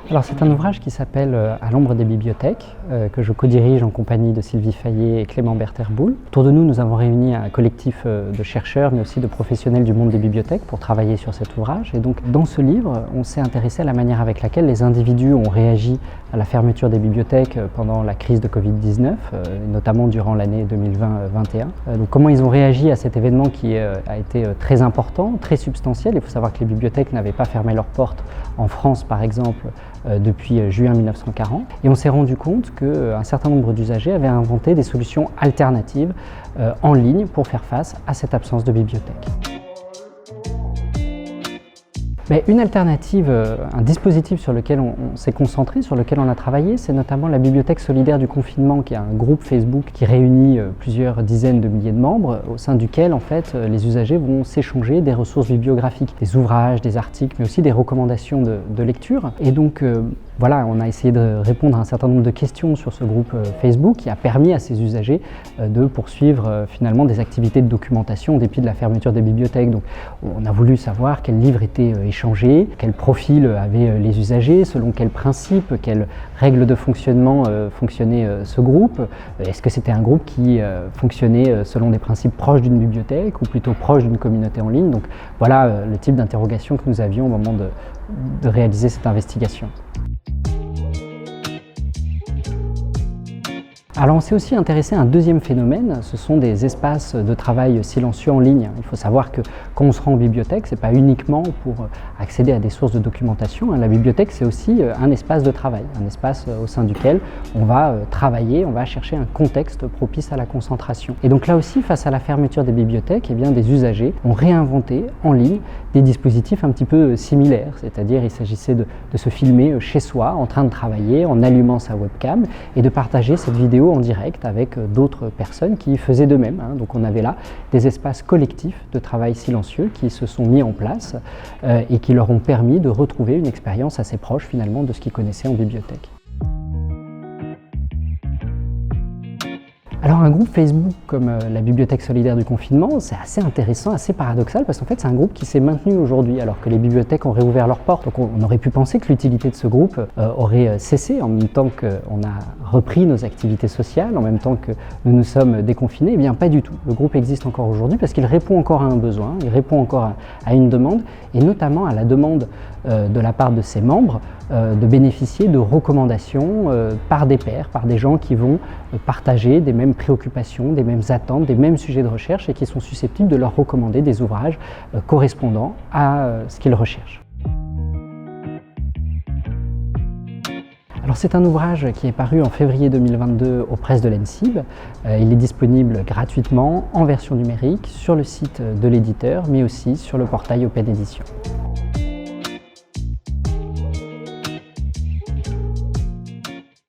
Alors c'est un ouvrage qui s'appelle À l'ombre des bibliothèques, que je co-dirige en compagnie de Sylvie Fayet et Clément Berther-Boul. Autour de nous, nous avons réuni un collectif de chercheurs, mais aussi de professionnels du monde des bibliothèques pour travailler sur cet ouvrage. Et donc dans ce livre, on s'est intéressé à la manière avec laquelle les individus ont réagi à la fermeture des bibliothèques pendant la crise de Covid-19, notamment durant l'année 2020-21. Donc comment ils ont réagi à cet événement qui a été très important, très substantiel. Il faut savoir que les bibliothèques n'avaient pas fermé leurs portes en France, par exemple, depuis juin 1940. Et on s'est rendu compte qu'un certain nombre d'usagers avaient inventé des solutions alternatives en ligne pour faire face à cette absence de bibliothèque. Mais une alternative, un dispositif sur lequel on s'est concentré, sur lequel on a travaillé, c'est notamment la Bibliothèque solidaire du confinement, qui est un groupe Facebook qui réunit plusieurs dizaines de milliers de membres, au sein duquel en fait, les usagers vont s'échanger des ressources bibliographiques, des ouvrages, des articles, mais aussi des recommandations de lecture. Et donc voilà, on a essayé de répondre à un certain nombre de questions sur ce groupe Facebook qui a permis à ces usagers de poursuivre finalement des activités de documentation en dépit de la fermeture des bibliothèques. Donc on a voulu savoir quels livres étaient échangés, quel profil avaient les usagers, selon quels principes, quelles règles de fonctionnement fonctionnait ce groupe. Est-ce que c'était un groupe qui fonctionnait selon des principes proches d'une bibliothèque ou plutôt proche d'une communauté en ligne? Donc voilà le type d'interrogation que nous avions au moment de réaliser cette investigation. Alors on s'est aussi intéressé à un deuxième phénomène, ce sont des espaces de travail silencieux en ligne. Il faut savoir que quand on se rend en bibliothèque, ce n'est pas uniquement pour accéder à des sources de documentation. La bibliothèque, c'est aussi un espace de travail, un espace au sein duquel on va travailler, on va chercher un contexte propice à la concentration. Et donc là aussi, face à la fermeture des bibliothèques, eh bien, des usagers ont réinventé en ligne des dispositifs un petit peu similaires, c'est-à-dire il s'agissait de se filmer chez soi, en train de travailler, en allumant sa webcam et de partager cette vidéo en direct avec d'autres personnes qui faisaient de même. Donc on avait là des espaces collectifs de travail silencieux qui se sont mis en place et qui leur ont permis de retrouver une expérience assez proche finalement de ce qu'ils connaissaient en bibliothèque. Alors un groupe Facebook comme la Bibliothèque solidaire du confinement, c'est assez intéressant, assez paradoxal, parce qu'en fait c'est un groupe qui s'est maintenu aujourd'hui alors que les bibliothèques ont réouvert leurs portes. Donc on aurait pu penser que l'utilité de ce groupe aurait cessé en même temps qu'on a repris nos activités sociales, en même temps que nous nous sommes déconfinés. Eh bien pas du tout. Le groupe existe encore aujourd'hui parce qu'il répond encore à un besoin, il répond encore à une demande, et notamment à la demande de la part de ses membres de bénéficier de recommandations par des pairs, par des gens qui vont partager des mêmes préoccupations, des mêmes attentes, des mêmes sujets de recherche et qui sont susceptibles de leur recommander des ouvrages correspondant à ce qu'ils recherchent. Alors c'est un ouvrage qui est paru en février 2022 aux presses de l'ENSIB. Il est disponible gratuitement en version numérique sur le site de l'éditeur, mais aussi sur le portail Open Edition.